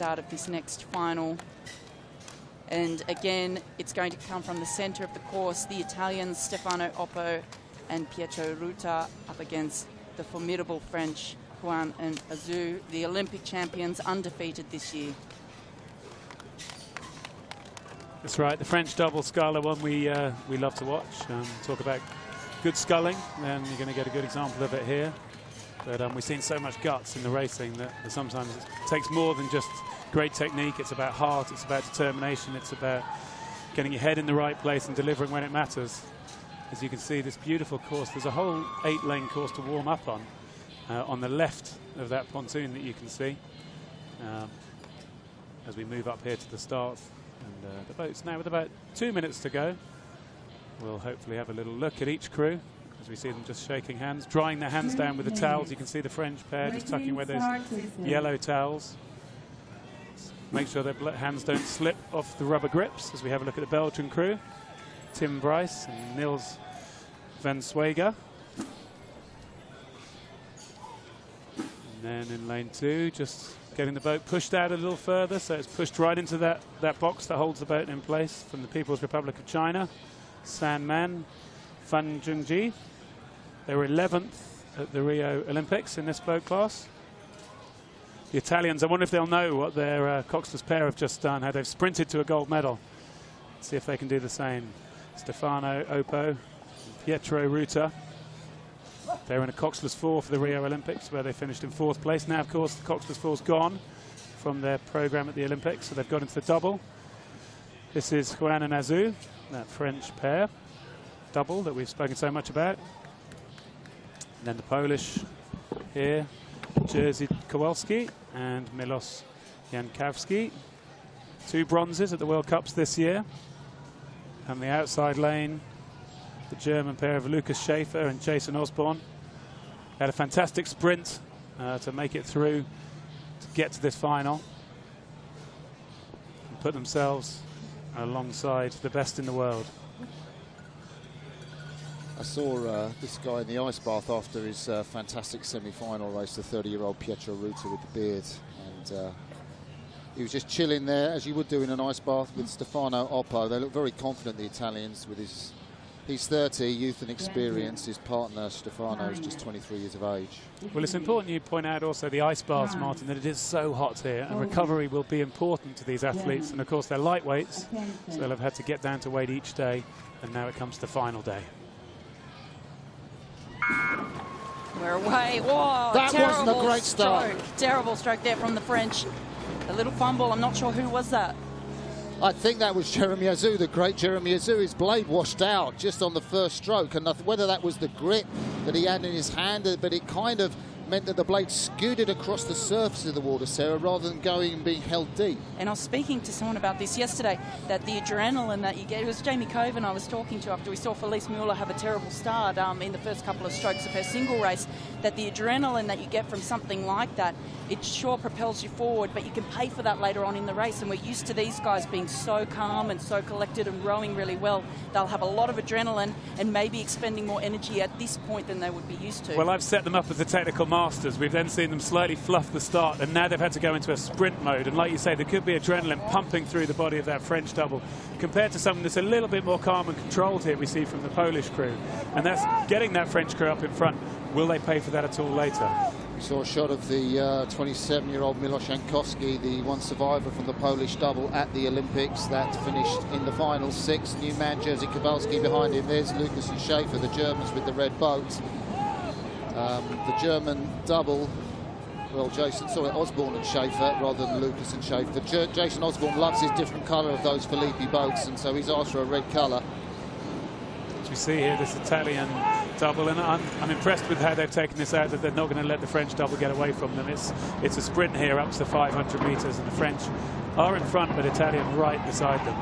Out of this next final. And again, it's going to come from the center of the course. The Italians, Stefano Oppo and Pietro Ruta, up against the formidable French, Juan and Azou, the Olympic champions, undefeated this year. That's right, the French double sculler one we love to watch. Talk about good sculling, and you're going to get a good example of it here. But we've seen so much guts in the racing that sometimes it takes more than just great technique. It's about heart, it's about determination, it's about getting your head in the right place and delivering when it matters. As you can see, this beautiful course, there's a whole 8-lane course to warm up on the left of that pontoon that you can see. As we move up here to the start. And the boat's now with about 2 minutes to go. We'll hopefully have a little look at each crew as we see them just shaking hands, drying their hands down with the towels. You can see the French pair just tucking away those yellow towels. Make sure their hands don't slip off the rubber grips as we have a look at the Belgian crew. Tim Bryce and Niels van Swega. And then in lane 2, just getting the boat pushed out a little further, so it's pushed right into that box that holds the boat in place from the People's Republic of China. San Man, Fan Jungji. They were 11th at the Rio Olympics in this boat class. The Italians, I wonder if they'll know what their coxless pair have just done, how they've sprinted to a gold medal. Let's see if they can do the same. Stefano Oppo, Pietro Ruta. They were in a coxless 4 for the Rio Olympics, where they finished in 4th place. Now, of course, the coxless 4's gone from their program at the Olympics, so they've got into the double. This is Juan and Azou, that French pair double that we've spoken so much about. And then the Polish here, Jerzy Kowalski and Milos Jankowski. 2 bronzes at the World Cups this year. And the outside lane, the German pair of Lucas Schaefer and Jason Osborne. Had a fantastic sprint to make it through to get to this final and put themselves alongside the best in the world. I saw this guy in the ice bath after his fantastic semi-final race, the 30-year-old Pietro Ruta with the beard. And he was just chilling there, as you would do in an ice bath, with Stefano Oppo. They look very confident, the Italians, with he's 30, youth and experience. His partner, Stefano, is just 23 years of age. Well, it's important you point out also the ice baths, Martin, that it is so hot here, and recovery will be important to these athletes. And, of course, they're lightweights, so they'll have had to get down to weight each day, and now it comes to the final day. We're away. Whoa, that wasn't a great start. Terrible stroke there from the French. A little fumble. I'm not sure who was that. I think that was Jeremy Azou, the great Jeremy Azou. His blade washed out just on the first stroke, and whether that was the grip that he had in his hand, but it kind of meant that the blade scooted across the surface of the water, Sarah, rather than going and being held deep. And I was speaking to someone about this yesterday, that the adrenaline that you get, it was Jamie Coven I was talking to after we saw Felice Mueller have a terrible start in the first couple of strokes of her single race, that the adrenaline that you get from something like that, it sure propels you forward, but you can pay for that later on in the race. And we're used to these guys being so calm and so collected and rowing really well. They'll have a lot of adrenaline and maybe expending more energy at this point than they would be used to. Well, I've set them up as the technical masters. We've then seen them slightly fluff the start, and now they've had to go into a sprint mode. And like you say, there could be adrenaline pumping through the body of that French double, compared to something that's a little bit more calm and controlled here we see from the Polish crew. And that's getting that French crew up in front. Will they pay for that at all later? We saw a shot of the 27-year-old Milos Jankowski, the one survivor from the Polish double at the Olympics that finished in the final 6. New man Jerzy Kowalski behind him. There's Lucas and Schaefer, the Germans with the red boat. The German double, well, Osborne and Schaefer rather than Lucas and Schaefer. Jason Osborne loves his different colour of those Filippi boats, and so he's asked for a red colour. As we see here, this Italian double, and I'm impressed with how they've taken this out, that they're not going to let the French double get away from them. It's a sprint here up to 500 metres, and the French are in front, but Italian right beside them.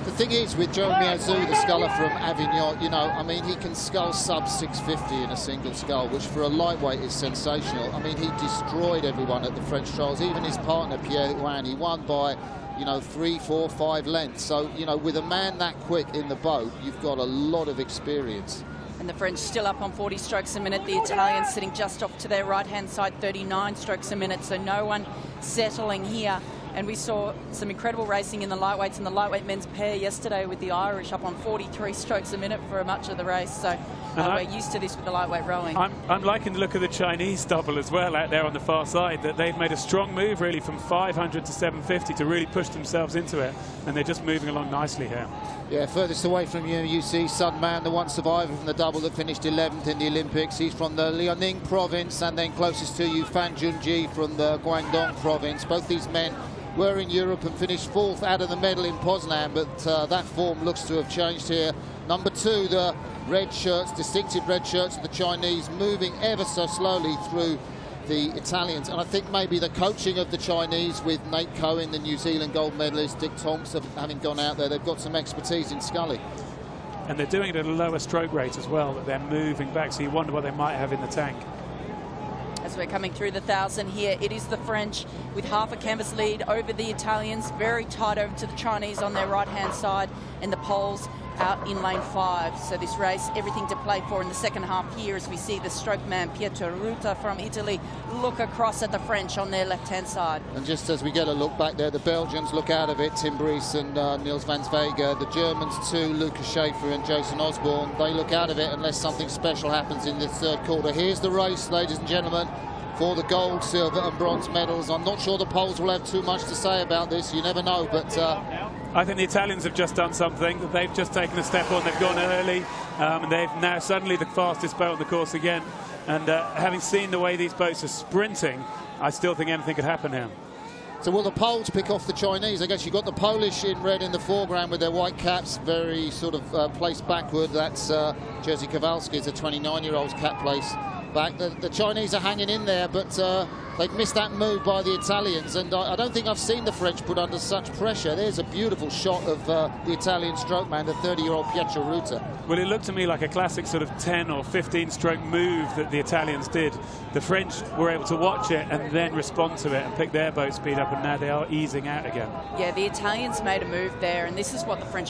The thing is, with Jeremy Azou, the sculler from Avignon, you know, I mean, he can scull sub 650 in a single scull, which for a lightweight is sensational. I mean, he destroyed everyone at the French trials, even his partner, Pierre Huan. He won by, you know, 3, 4, 5 lengths. So, you know, with a man that quick in the boat, you've got a lot of experience. And the French still up on 40 strokes a minute. The Italians sitting just off to their right-hand side, 39 strokes a minute. So no one settling here. And we saw some incredible racing in the lightweights and the lightweight men's pair yesterday with the Irish up on 43 strokes a minute for much of the race. So we're used to this with the lightweight rowing. I'm liking the look of the Chinese double as well out there on the far side, that they've made a strong move really from 500 to 750 to really push themselves into it, and they're just moving along nicely here. Yeah, furthest away from you see Sun Man, the one survivor from the double that finished 11th in the Olympics. He's from the Liaoning province, and then closest to you, Fan Junji from the Guangdong province. Both these men were in Europe and finished 4th out of the medal in Poznan, but that form looks to have changed here. Number 2, the red shirts, distinctive red shirts of the Chinese, moving ever so slowly through the Italians. And I think maybe the coaching of the Chinese with Nate Cohen, the New Zealand gold medalist, Dick Tonks having gone out there, they've got some expertise in scully. And they're doing it at a lower stroke rate as well, that they're moving back, so you wonder what they might have in the tank. As we're coming through the 1,000 here, it is the French with half a canvas lead over the Italians, very tight over to the Chinese on their right-hand side, and the Poles out in lane 5. So this race, everything to play for in the second half here, as we see the stroke man Pietro Ruta from Italy look across at the French on their left-hand side. And just as we get a look back there, the Belgians look out of it, Tim Brees and Niels van Zwegen. The Germans too, Lucas Schaefer and Jason Osborne, they look out of it unless something special happens in this third quarter. Here's the race, ladies and gentlemen, for the gold, silver and bronze medals. I'm not sure the Poles will have too much to say about this, you never know, but I think the Italians have just done something. They've just taken a step on, they've gone early, and they've now suddenly the fastest boat on the course again. And having seen the way these boats are sprinting, I still think anything could happen here. So will the Poles pick off the Chinese? I guess you've got the Polish in red in the foreground with their white caps, very sort of placed backward. That's Jerzy Kowalski's a 29-year-old's cap place back. The Chinese are hanging in there, but they've missed that move by the Italians, and I don't think I've seen the French put under such pressure. There's a beautiful shot of the Italian stroke man, the 30-year-old Pietro Ruta. Well, it looked to me like a classic sort of 10 or 15 stroke move that the Italians did. The French were able to watch it and then respond to it and pick their boat speed up, and now they are easing out again. Yeah, the Italians made a move there, and this is what the French